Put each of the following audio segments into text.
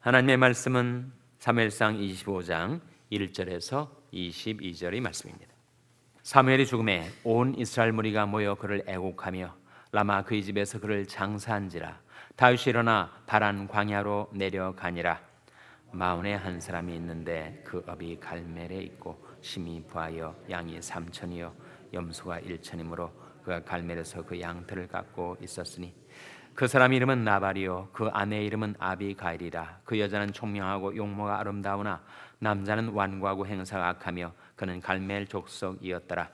하나님의 말씀은 사무엘상 25장 1절에서 22절의 말씀입니다. 사무엘이 죽음에 온 이스라엘 무리가 모여 그를 애곡하며 라마 그의 집에서 그를 장사한지라. 다윗이 일어나 바란 광야로 내려가니라. 마온에 한 사람이 있는데 그 업이 갈멜에 있고 심히 부하여 양이 3천이요 염소가 1천이므로 그가 갈멜에서 그 양털을 깎고 있었으니 그 사람 이름은 나발이요 그 아내의 이름은 아비가일이라. 그 여자는 총명하고 용모가 아름다우나 남자는 완고하고 행사가 악하며 그는 갈멜 족속이었더라.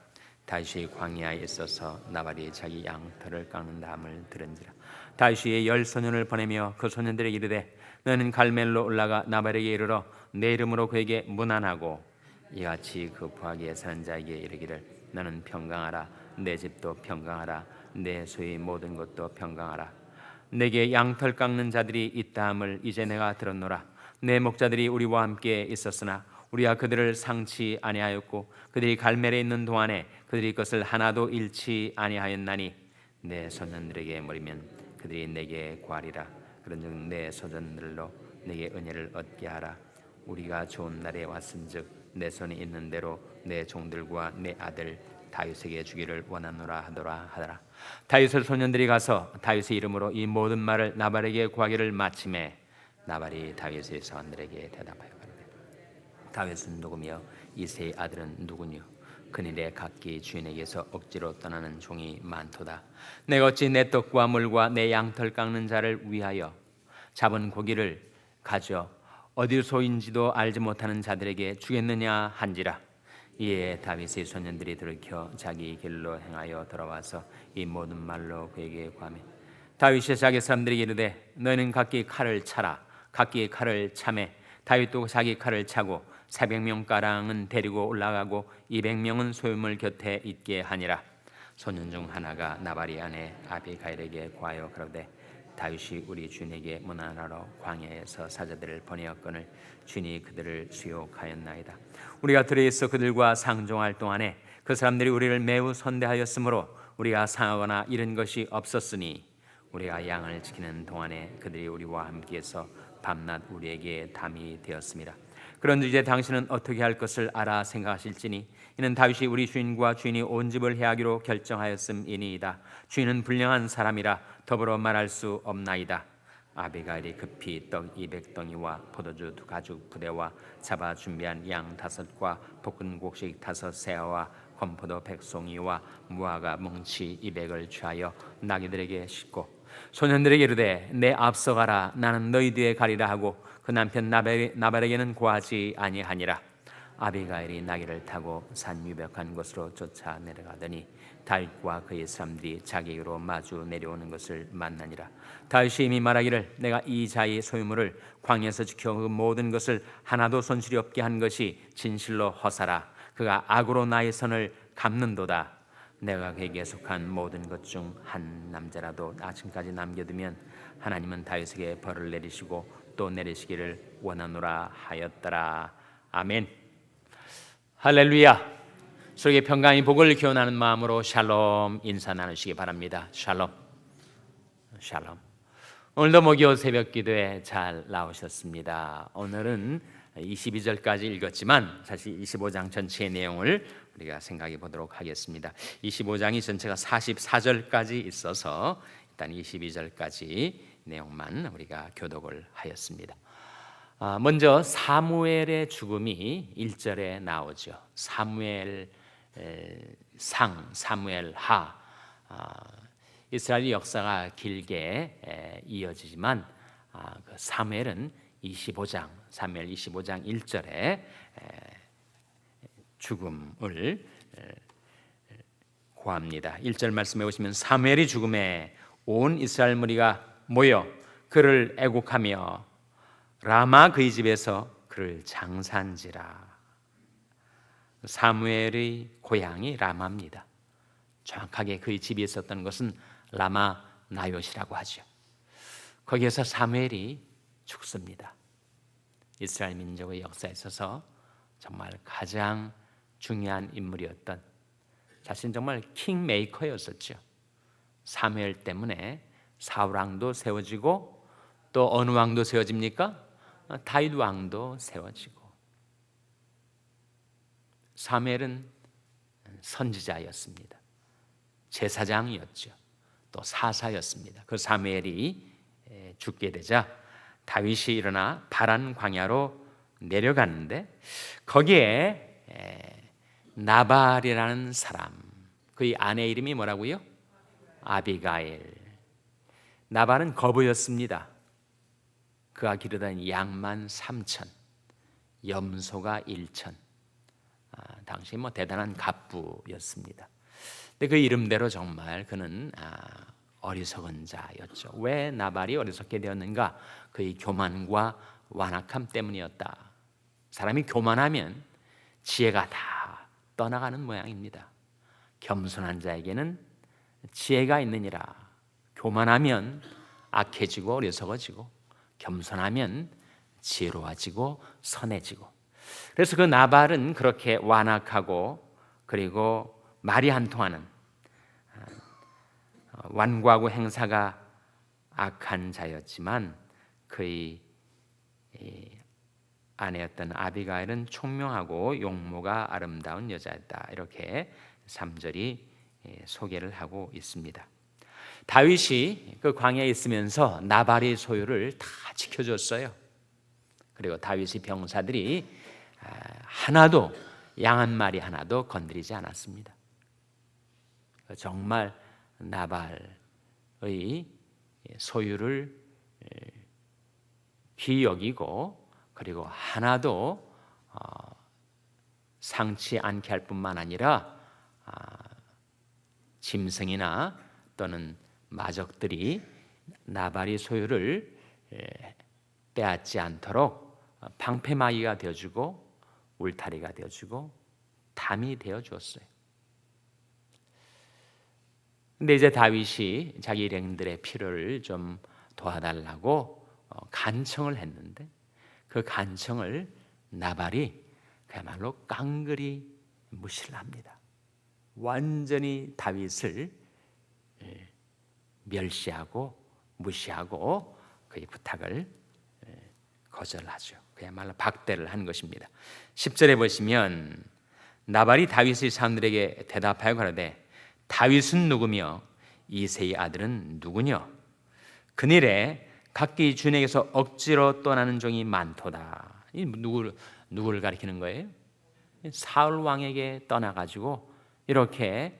다윗이 광야에 있어서 나발이 자기 양털을 깎는 다음을 들은지라. 다윗이 10소년을 보내며 그 소년들에게 이르되 너는 갈멜로 올라가 나발에게 이르러 내 이름으로 그에게 문안하고 이같이 그 부하게 사는 자에게 이르기를 너는 평강하라. 내 집도 평강하라. 내 소의 모든 것도 평강하라. 내게 양털 깎는 자들이 있다함을 이제 내가 들었노라. 내 목자들이 우리와 함께 있었으나 우리가 그들을 상치 아니하였고 그들이 갈멜에 있는 동안에 그들이 것을 하나도 잃지 아니하였나니 내 소년들에게 물으면 그들이 내게 구하리라. 그런즉 내 소년들로 내게 은혜를 얻게 하라. 우리가 좋은 날에 왔은즉 내 손이 있는 대로 내 종들과 내 아들 다윗에게 주기를 원하노라 하더라. 다윗의 소년들이 가서 다윗의 이름으로 이 모든 말을 나발에게 구하기를 마침에 나발이 다윗의 사원들에게 대답하여 가로되 다윗은 누구며 이새의 아들은 누구뇨? 그날에 각기 주인에게서 억지로 떠나는 종이 많도다. 내가 어찌 내 떡과 물과 내 양털 깎는 자를 위하여 잡은 고기를 가져 어디서인지도 알지 못하는 자들에게 주겠느냐 한지라. 이에 다윗의 소년들이 돌이켜 자기 길로 행하여 돌아와서 이 모든 말로 그에게 구하며 다윗이 자기 사람들에게 이르되 너희는 각기 칼을 차라. 각기 칼을 차매 다윗도 자기 칼을 차고 400명 가량은 데리고 올라가고 200명은 소유물 곁에 있게 하니라. 소년 중 하나가 나발이 아내 아비가일에게 구하여 그러되 다윗이 우리 주인에게 문안하러 광야에서 사자들을 보내었거늘 주인이 그들을 수욕하였나이다. 우리가 들에 있어 그들과 상종할 동안에 그 사람들이 우리를 매우 선대하였으므로 우리가 상하거나 잃은 것이 없었으니 우리가 양을 지키는 동안에 그들이 우리와 함께해서 밤낮 우리에게 담이 되었습니다. 그런즉 이제 당신은 어떻게 할 것을 알아 생각하실지니 이는 다윗이 우리 주인과 주인이 온 집을 해하기로 결정하였음이니이다. 주인은 불량한 사람이라 더불어 말할 수 없나이다. 아비가일이 급히 떡 200덩이와 포도주 2가죽 부대와 잡아 준비한 양 5과 볶은 곡식 5새와 건포도 100송이와 무화과 뭉치 200을 취하여 나귀들에게 싣고 소년들에게 이르되 내 앞서가라. 나는 너희 뒤에 가리라 하고 그 남편 나발에게는 구하지 아니하니라. 아비가일이 나귀를 타고 산 유벽한 곳으로 쫓아 내려가더니 다윗과 그의 사람들이 자기에게로 마주 내려오는 것을 만나니라. 다윗이 이미 말하기를 내가 이 자의 소유물을 광야에서 지켜 그 모든 것을 하나도 손실이 없게 한 것이 진실로 허사라. 그가 악으로 나의 선을 갚는도다. 내가 그에게 속한 모든 것 중 한 남자라도 아침까지 남겨두면 하나님은 다윗에게 벌을 내리시고 또 내리시기를 원하노라 하였더라. 아멘. 할렐루야. 서로에게 평강의 복을 기원하는 마음으로 샬롬 인사 나누시기 바랍니다. 샬롬. 샬롬. 오늘도 목요 새벽 기도에 잘 나오셨습니다. 오늘은 22절까지 읽었지만 사실 25장 전체의 내용을 우리가 생각해 보도록 하겠습니다. 25장이 전체가 44절까지 있어서 일단 22절까지 내용만 우리가 교독을 하였습니다. 먼저 사무엘의 죽음이 1절에 나오죠. 사무엘 상, 사무엘 하. 이스라엘 역사가 길게 이어지지만 그 사무엘은 25장, 사무엘 25장 1절에 죽음을 고합니다. 1절 말씀해 보시면 사무엘이 죽음에 온 이스라엘 무리가 모여 그를 애곡하며 라마 그의 집에서 그를 장사한지라. 사무엘의 고향이 라마입니다. 정확하게 그의 집이 있었던 것은 라마 나요시라고 하죠. 거기에서 사무엘이 죽습니다. 이스라엘 민족의 역사에 있어서 정말 가장 중요한 인물이었던, 자신 정말 킹메이커였었죠. 사무엘 때문에 사울 왕도 세워지고 또 어느 왕도 세워집니까? 다윗 왕도 세워지고, 사무엘은 선지자였습니다. 제사장이었죠. 또 사사였습니다. 그 사무엘이 죽게 되자 다윗이 일어나 바란 광야로 내려갔는데, 거기에 나발이라는 사람, 그의 아내 이름이 뭐라고요? 아비가일. 나발은 거부였습니다. 그가 기르던 양만 3천, 염소가 1천. 당시 대단한 갑부였습니다. 근데 그 이름대로 정말 그는 어리석은 자였죠. 왜 나발이 어리석게 되었는가? 그의 교만과 완악함 때문이었다. 사람이 교만하면 지혜가 다 떠나가는 모양입니다. 겸손한 자에게는 지혜가 있느니라. 교만하면 악해지고 어리석어지고, 겸손하면 지혜로워지고 선해지고. 그래서 그 나발은 그렇게 완악하고, 그리고 말이 안 통하는, 완고하고 행사가 악한 자였지만, 그의 아내였던 아비가일은 총명하고 용모가 아름다운 여자였다. 이렇게 3절이 소개를 하고 있습니다. 다윗이 그 광야에 있으면서 나발의 소유를 다 지켜줬어요. 그리고 다윗의 병사들이 하나도, 양 한 마리 하나도 건드리지 않았습니다. 정말 나발의 소유를 귀히 여기고, 그리고 하나도 상치 않게 할 뿐만 아니라 짐승이나 또는 마적들이 나발의 소유를 빼앗지 않도록 방패막이가 되어주고, 울타리가 되어주고, 담이 되어주었어요. 근데 이제 다윗이 자기 일행들의 필요를 좀 도와달라고 간청을 했는데, 그 간청을 나발이 그야말로 깡그리 무시를 합니다. 완전히 다윗을 멸시하고 무시하고 그의 부탁을 거절하죠. 그야말로 박대를 한 것입니다. 10절에 보시면 나발이 다윗의 사람들에게 대답하여 가로되 다윗은 누구며 이새의 아들은 누구냐? 그날에 각기 주인에게서 억지로 떠나는 종이 많도다. 이 누구를 가리키는 거예요? 사울 왕에게 떠나가지고 이렇게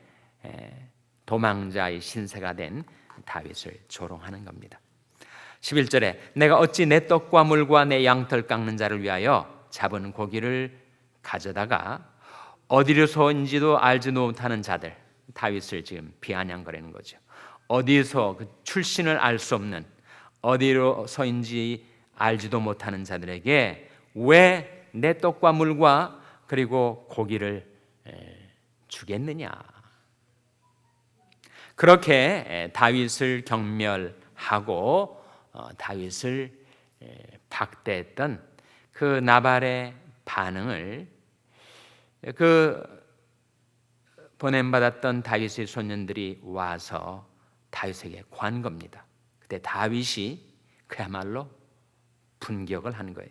도망자의 신세가 된 다윗을 조롱하는 겁니다. 11절에 내가 어찌 내 떡과 물과 내 양털 깎는 자를 위하여 잡은 고기를 가져다가 어디로서인지도 알지도 못하는 자들, 다윗을 지금 비아냥거리는 거죠. 어디서 그 출신을 알 수 없는, 어디로서인지 알지도 못하는 자들에게 왜 내 떡과 물과 그리고 고기를 주겠느냐. 그렇게 다윗을 경멸하고 다윗을 박대했던 그 나발의 반응을 그 보냄받았던 다윗의 소년들이 와서 다윗에게 구한 겁니다. 그때 다윗이 그야말로 분격을 한 거예요.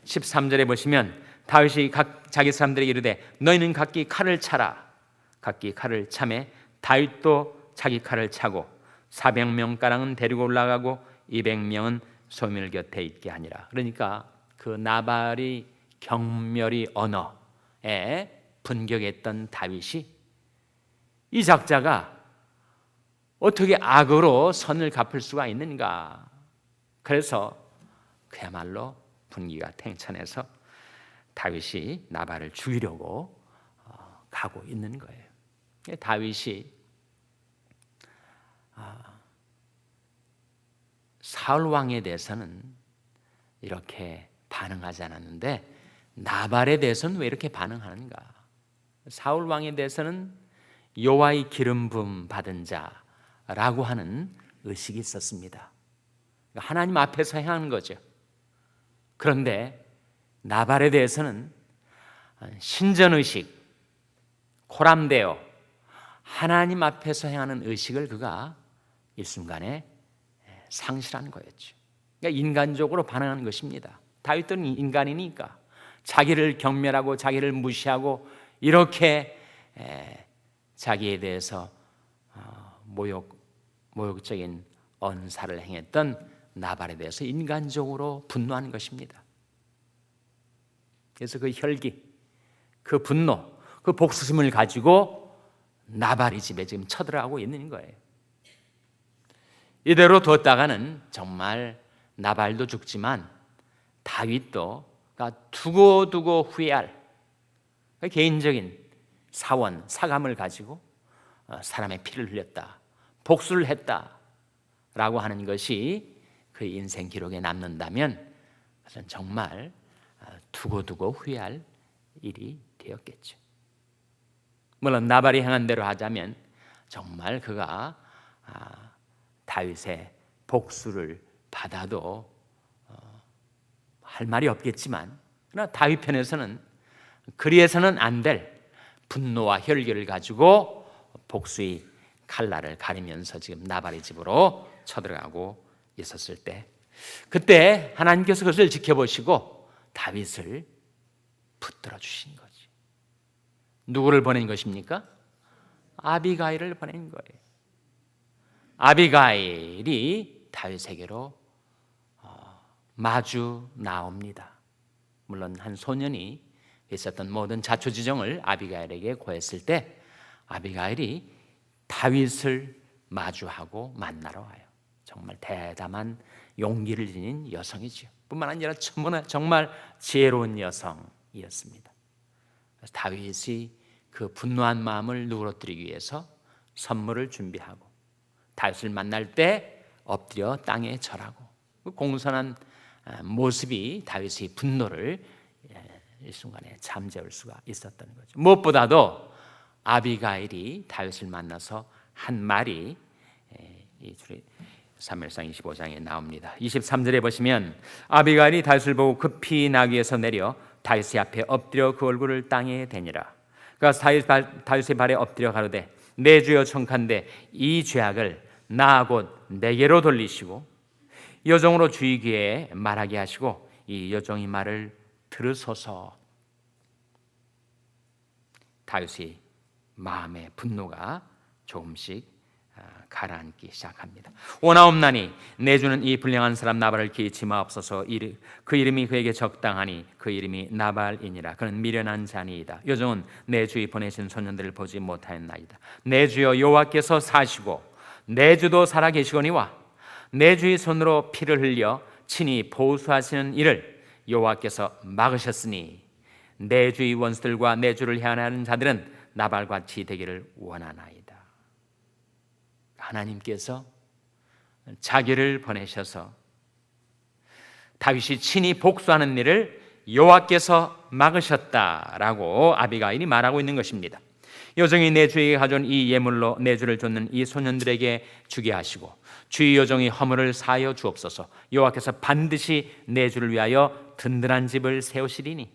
13절에 보시면 다윗이 자기 사람들에게 이르되 너희는 각기 칼을 차라. 각기 칼을 차매 다윗도 자기 칼을 차고 400명가량은 데리고 올라가고 200명은 소멸 곁에 있게 하니라. 그러니까 그 나발이 경멸의 언어에 분격했던 다윗이 이 작자가 어떻게 악으로 선을 갚을 수가 있는가. 그래서 그야말로 분기가 팽창해서 다윗이 나발을 죽이려고 가고 있는 거예요. 다윗이 사울 왕에 대해서는 이렇게 반응하지 않았는데 나발에 대해서는 왜 이렇게 반응하는가? 사울 왕에 대해서는 여호와의 기름 부음 받은 자라고 하는 의식이 있었습니다. 하나님 앞에서 행하는 거죠. 그런데 나발에 대해서는 신전의식, 코람데오, 하나님 앞에서 행하는 의식을 그가 일순간에 상실한 거였죠. 그러니까 인간적으로 반응하는 것입니다. 다윗은 인간이니까 자기를 경멸하고 자기를 무시하고 이렇게 자기에 대해서 모욕적인 언사를 행했던 나발에 대해서 인간적으로 분노한 것입니다. 그래서 그 혈기, 그 분노, 그 복수심을 가지고 나발이 집에 지금 쳐들어가고 있는 거예요. 이대로 뒀다가는 정말 나발도 죽지만 다윗도 두고두고 후회할 개인적인 사감을 가지고 사람의 피를 흘렸다, 복수를 했다라고 하는 것이 그 인생 기록에 남는다면 그것은 정말 두고두고 후회할 일이 되었겠죠. 물론 나발이 행한 대로 하자면 정말 그가 다윗의 복수를 받아도 할 말이 없겠지만, 그러나 다윗 편에서는 그리해서는 안 될 분노와 혈기를 가지고 복수의 칼날을 가리면서 지금 나발의 집으로 쳐들어가고 있었을 때, 그때 하나님께서 그것을 지켜보시고 다윗을 붙들어 주신 거지. 누구를 보낸 것입니까? 아비가일을 보낸 거예요. 아비가일이 다윗에게로 마주 나옵니다. 물론 한 소년이 있었던 모든 자초지종을 아비가일에게 고했을 때 아비가일이 다윗을 마주하고 만나러 와요. 정말 대담한 용기를 지닌 여성이죠. 뿐만 아니라 정말 지혜로운 여성이었습니다. 그래서 다윗이 그 분노한 마음을 누그러뜨리기 위해서 선물을 준비하고 다윗을 만날 때 엎드려 땅에 절하고, 공손한 모습이 다윗의 분노를 일순간에 잠재울 수가 있었던 거죠. 무엇보다도 아비가일이 다윗을 만나서 한 말이 사무엘상 25장에 나옵니다. 23절에 보시면 아비가일이 다윗을 보고 급히 나귀에서 내려 다윗의 앞에 엎드려 그 얼굴을 땅에 대니라. 그가 다윗의 발에 엎드려 가로되 내 주여 청컨대 이 죄악을 나 곧 내게로 돌리시고 여종으로 주의 귀에 말하게 하시고 이 여종의 말을 들으소서. 다윗의 마음의 분노가 조금씩 가라앉기 시작합니다. 오나옵나니 내 주는 이 불량한 사람 나발을 기치 마옵소서. 그 이름이 그에게 적당하니 그 이름이 나발이니라. 그는 미련한 자니이다. 여종은 내 주의 보내신 소년들을 보지 못하였나이다. 내 주여 여호와께서 사시고 내 주도 살아계시거니와 내 주의 손으로 피를 흘려 친히 보수하시는 일을 여호와께서 막으셨으니 내 주의 원수들과 내 주를 해하는 자들은 나발같이 되기를 원하나이다. 하나님께서 자기를 보내셔서 다윗이 친히 복수하는 일을 여호와께서 막으셨다라고 아비가일이 말하고 있는 것입니다. 여종이 내 주에게 가져온 이 예물로 내 주를 쫓는 이 소년들에게 주게 하시고 주의 여종이 허물을 사하여 주옵소서. 여호와께서 반드시 내 주를 위하여 든든한 집을 세우시리니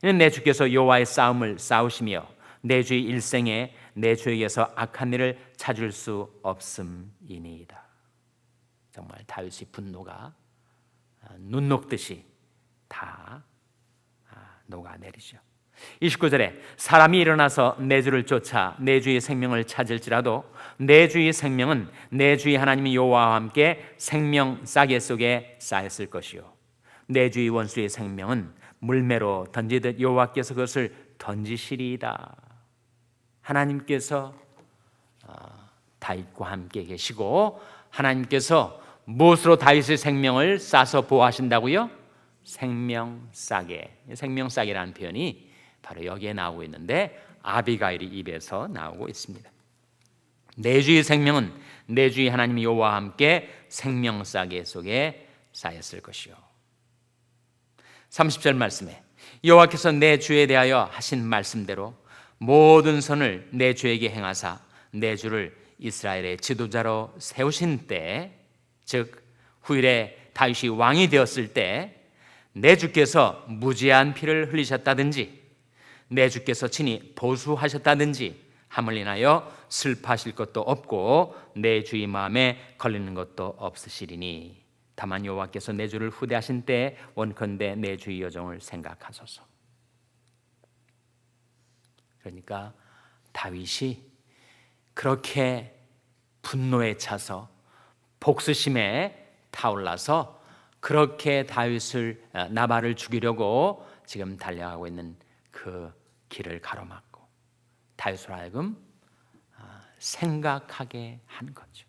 이는 내 주께서 여호와의 싸움을 싸우시며 내 주의 일생에 내 주에게서 악한 일을 찾을 수 없음이니이다. 정말 다윗의 분노가 눈 녹듯이 다 녹아내리죠. 29절에 사람이 일어나서 내 주를 쫓아 내 주의 생명을 찾을지라도 내 주의 생명은 내 주의 하나님 여호와와 함께 생명 싸개 속에 쌓였을 것이요 내 주의 원수의 생명은 물매로 던지듯 여호와께서 그것을 던지시리이다. 하나님께서 다윗과 함께 계시고 하나님께서 무엇으로 다윗의 생명을 싸서 보호하신다고요? 생명싸개. 생명싸개라는 표현이 바로 여기에 나오고 있는데 아비가일이 입에서 나오고 있습니다. 내 주의 생명은 내 주의 하나님 여호와와 함께 생명싸개 속에 쌓였을 것이요. 30절 말씀에 여호와께서 내 주에 대하여 하신 말씀대로 모든 선을 내 주에게 행하사 내 주를 이스라엘의 지도자로 세우신 때, 즉 후일에 다윗이 왕이 되었을 때 내 주께서 무죄한 피를 흘리셨다든지 내 주께서 친히 보수하셨다든지 함을 인하여 슬퍼하실 것도 없고 내 주의 마음에 걸리는 것도 없으시리니 다만 여호와께서 내 주를 후대하신 때에 원컨대 내 주의 여종을 생각하소서. 그러니까 다윗이 그렇게 분노에 차서 복수심에 타올라서 그렇게 다윗을 나발을 죽이려고 지금 달려가고 있는 그 길을 가로막고 다윗으로 하여금 생각하게 한 거죠.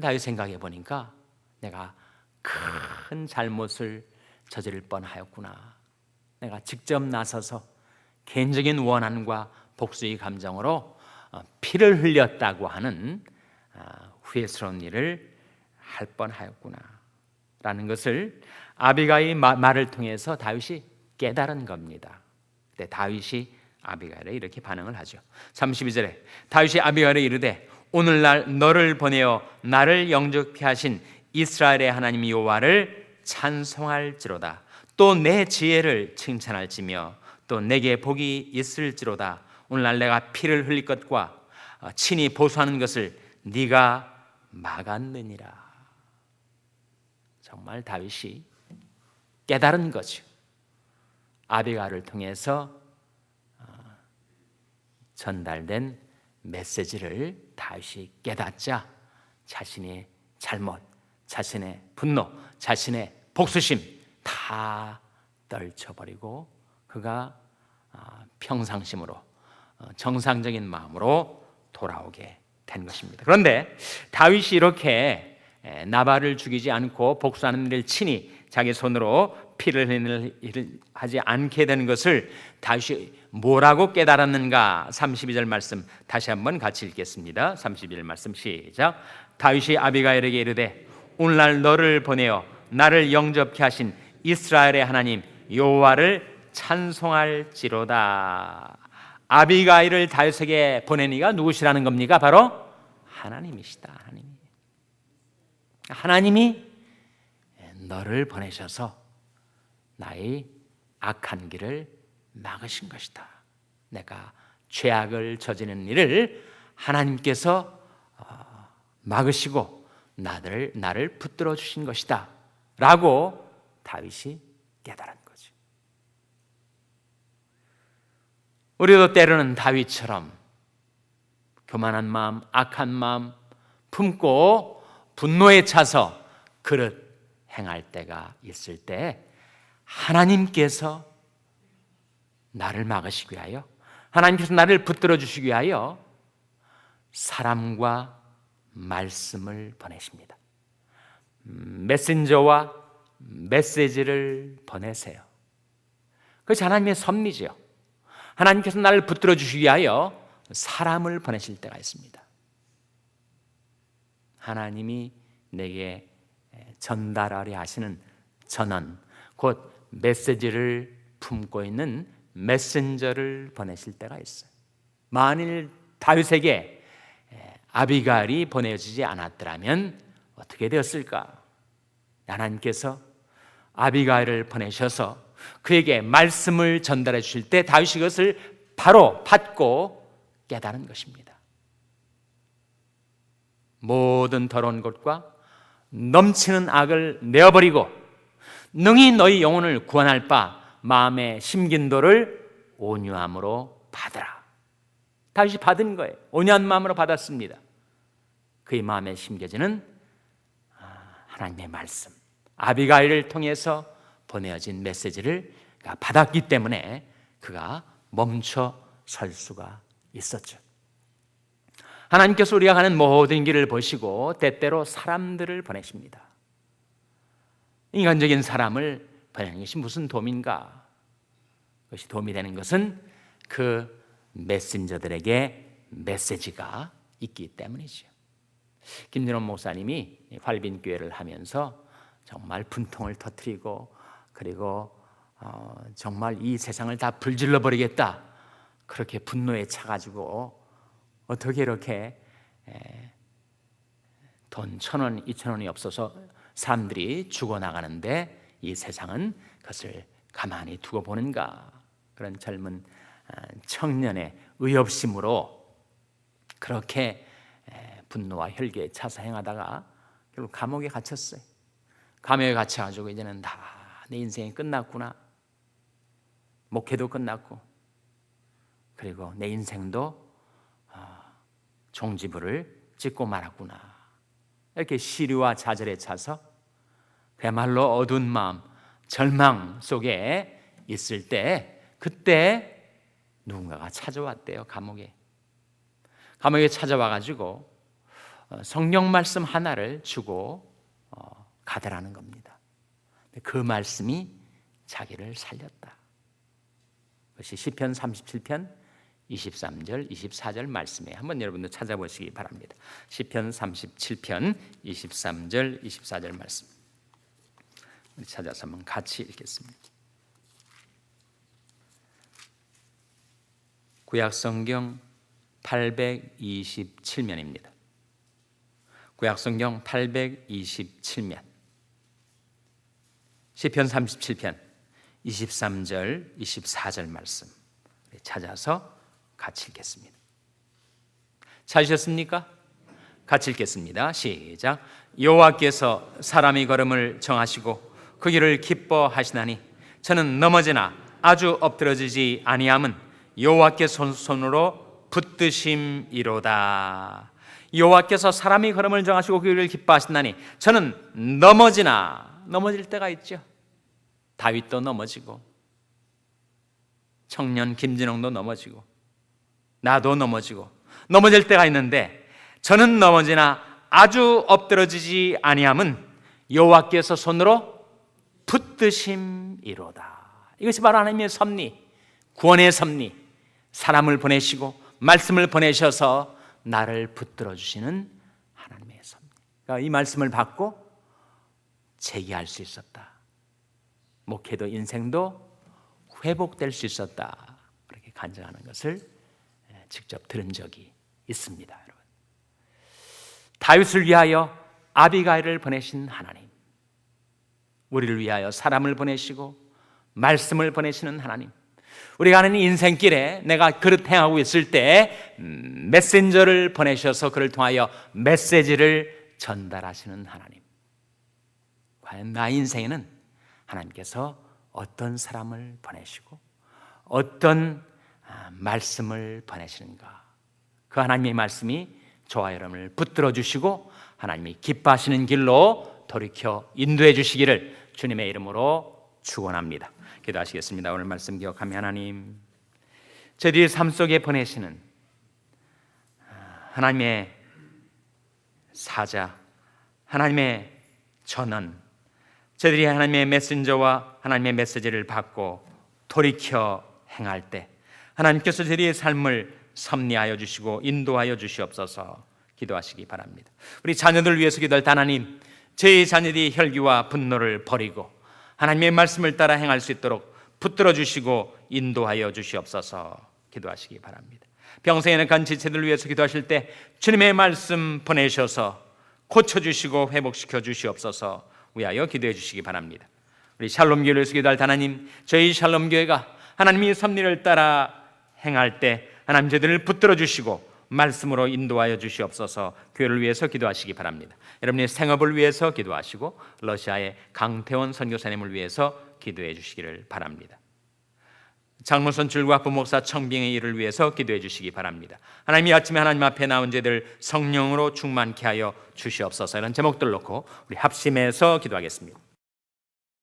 다윗 생각해 보니까 내가 큰 잘못을 저지를 뻔하였구나. 내가 직접 나서서 개인적인 원한과 복수의 감정으로 피를 흘렸다고 하는 후회스러운 일을 할 뻔하였구나 라는 것을 아비가일의 말을 통해서 다윗이 깨달은 겁니다. 그때 다윗이 아비가일에 이렇게 반응을 하죠. 32절에 다윗이 아비가일에 이르되 오늘날 너를 보내어 나를 영접케 하신 이스라엘의 하나님 여호와를 찬송할지로다. 또 내 지혜를 칭찬할지며 또 내게 복이 있을지로다. 오늘날 내가 피를 흘릴 것과 친히 보수하는 것을 네가 막았느니라. 정말 다윗이 깨달은 거죠. 아비가일을 통해서 전달된 메시지를 다윗이 깨닫자 자신의 잘못, 자신의 분노, 자신의 복수심 다 떨쳐버리고 그가 평상심으로 정상적인 마음으로 돌아오게 된 것입니다. 그런데 다윗이 이렇게 나발을 죽이지 않고 복수하는 일을 친히 자기 손으로 피를 흘리는 일을 하지 않게 되는 것을 다윗이 뭐라고 깨달았는가? 32절 말씀 다시 한번 같이 읽겠습니다. 32절 말씀 시작. 다윗이 아비가일에게 이르되 오늘날 너를 보내어 나를 영접케 하신 이스라엘의 하나님 여호와를 찬송할지로다. 아비가일을 다윗에게 보낸 이가 누구시라는 겁니까? 바로 하나님이시다. 하나님이 너를 보내셔서 나의 악한 길을 막으신 것이다. 내가 죄악을 저지르는 일을 하나님께서 막으시고 나를 붙들어 주신 것이다 라고 다윗이 깨달은 거죠. 우리도 때로는 다윗처럼 교만한 마음, 악한 마음 품고 분노에 차서 그릇 행할 때가 있을 때 하나님께서 나를 막으시기 위하여, 하나님께서 나를 붙들어 주시기 위하여 사람과 말씀을 보내십니다. 메신저와 메시지를 보내세요. 그것이 하나님의 섭리죠. 하나님께서 나를 붙들어 주시기 위하여 사람을 보내실 때가 있습니다. 하나님이 내게 전달하려 하시는 전원, 곧 메시지를 품고 있는 메신저를 보내실 때가 있어요. 만일 다윗에게 아비가일이 보내지지 않았더라면 어떻게 되었을까? 하나님께서 아비가일을 보내셔서 그에게 말씀을 전달해 주실 때 다윗이 그것을 바로 받고 깨달은 것입니다. 모든 더러운 것과 넘치는 악을 내어버리고 능히 너희 영혼을 구원할 바 마음의 심긴도를 온유함으로 받으라. 다윗이 받은 거예요. 온유한 마음으로 받았습니다. 그의 마음에 심겨지는 하나님의 말씀, 아비가일을 통해서 보내어진 메시지를 받았기 때문에 그가 멈춰 설 수가 있었죠. 하나님께서 우리가 가는 모든 길을 보시고 때때로 사람들을 보내십니다. 인간적인 사람을 보내는 것이 무슨 도움인가? 그것이 도움이 되는 것은 그 메신저들에게 메시지가 있기 때문이죠. 김진원 목사님이 활빈교회를 하면서 정말 분통을 터뜨리고 그리고 정말 이 세상을 다 불질러 버리겠다 그렇게 분노에 차가지고 어떻게 이렇게 돈 1,000원, 2,000원이 없어서 사람들이 죽어나가는데 이 세상은 그것을 가만히 두고 보는가? 그런 젊은 청년의 의협심으로 그렇게 분노와 혈기에 차서 행하다가 결국 감옥에 갇혔어요. 감옥에 갇혀가지고 이제는 다 내 인생이 끝났구나, 목회도 끝났고 그리고 내 인생도 종지부를 찍고 말았구나, 이렇게 시류와 좌절에 차서 그야말로 어두운 마음, 절망 속에 있을 때, 그때 누군가가 찾아왔대요. 감옥에 찾아와가지고 성경 말씀 하나를 주고 가더라는 겁니다. 그 말씀이 자기를 살렸다. 그것이 시편 37편 23절 24절 말씀에 한번 여러분들 찾아보시기 바랍니다. 시편 37편 23절 24절 말씀, 우리 찾아서 한번 같이 읽겠습니다. 구약성경 827면입니다. 구약성경 827면, 시편 37편 23절 24절 말씀 찾아서 같이 읽겠습니다. 찾으셨습니까? 같이 읽겠습니다. 시작. 여호와께서 사람의 걸음을 정하시고 그 길을 기뻐하시나니 저는 넘어지나 아주 엎드러지지 아니함은 여호와께서 손으로 붙드심이로다. 여호와께서 사람의 걸음을 정하시고 그 길을 기뻐하시나니 저는 넘어지나, 넘어질 때가 있죠. 다윗도 넘어지고 청년 김진홍도 넘어지고 나도 넘어지고 넘어질 때가 있는데, 저는 넘어지나 아주 엎드러지지 아니함은 여호와께서 손으로 붙드심이로다. 이것이 바로 하나님의 섭리, 구원의 섭리, 사람을 보내시고 말씀을 보내셔서 나를 붙들어 주시는 하나님의 섭리. 그러니까 이 말씀을 받고 재기할 수 있었다. 목회도 인생도 회복될 수 있었다. 그렇게 간증하는 것을 직접 들은 적이 있습니다. 여러분, 다윗을 위하여 아비가일을 보내신 하나님, 우리를 위하여 사람을 보내시고 말씀을 보내시는 하나님, 우리가 하는 인생길에 내가 그릇 행하고 있을 때 메신저를 보내셔서 그를 통하여 메시지를 전달하시는 하나님. 과연 나의 인생에는 하나님께서 어떤 사람을 보내시고 어떤 말씀을 보내시는가, 그 하나님의 말씀이 저와 여러분을 붙들어 주시고 하나님이 기뻐하시는 길로 돌이켜 인도해 주시기를 주님의 이름으로 축원합니다. 기도하시겠습니다. 오늘 말씀 기억하며, 하나님, 저희들의 삶 속에 보내시는 하나님의 사자, 하나님의 전원, 저희들이 하나님의 메신저와 하나님의 메시지를 받고 돌이켜 행할 때 하나님께서 저희의 삶을 섭리하여 주시고 인도하여 주시옵소서. 기도하시기 바랍니다. 우리 자녀들 위해서 기도할 때, 하나님, 저희 자녀들이 혈기와 분노를 버리고 하나님의 말씀을 따라 행할 수 있도록 붙들어 주시고 인도하여 주시옵소서. 기도하시기 바랍니다. 평생에는 간 지체들 위해서 기도하실 때 주님의 말씀 보내셔서 고쳐주시고 회복시켜 주시옵소서 위하여 기도해 주시기 바랍니다. 우리 샬롬교회를 위해서 기도할 때, 하나님, 저희 샬롬교회가 하나님의 섭리를 따라 행할 때 하나님 저희들을 붙들어 주시고 말씀으로 인도하여 주시옵소서. 교회를 위해서 기도하시기 바랍니다. 여러분의 생업을 위해서 기도하시고 러시아의 강태원 선교사님을 위해서 기도해 주시기를 바랍니다. 장로 선출과 부목사 청빙의 일을 위해서 기도해 주시기 바랍니다. 하나님이 아침에 하나님 앞에 나온 저희들 성령으로 충만케 하여 주시옵소서. 이런 제목들 놓고 우리 합심해서 기도하겠습니다.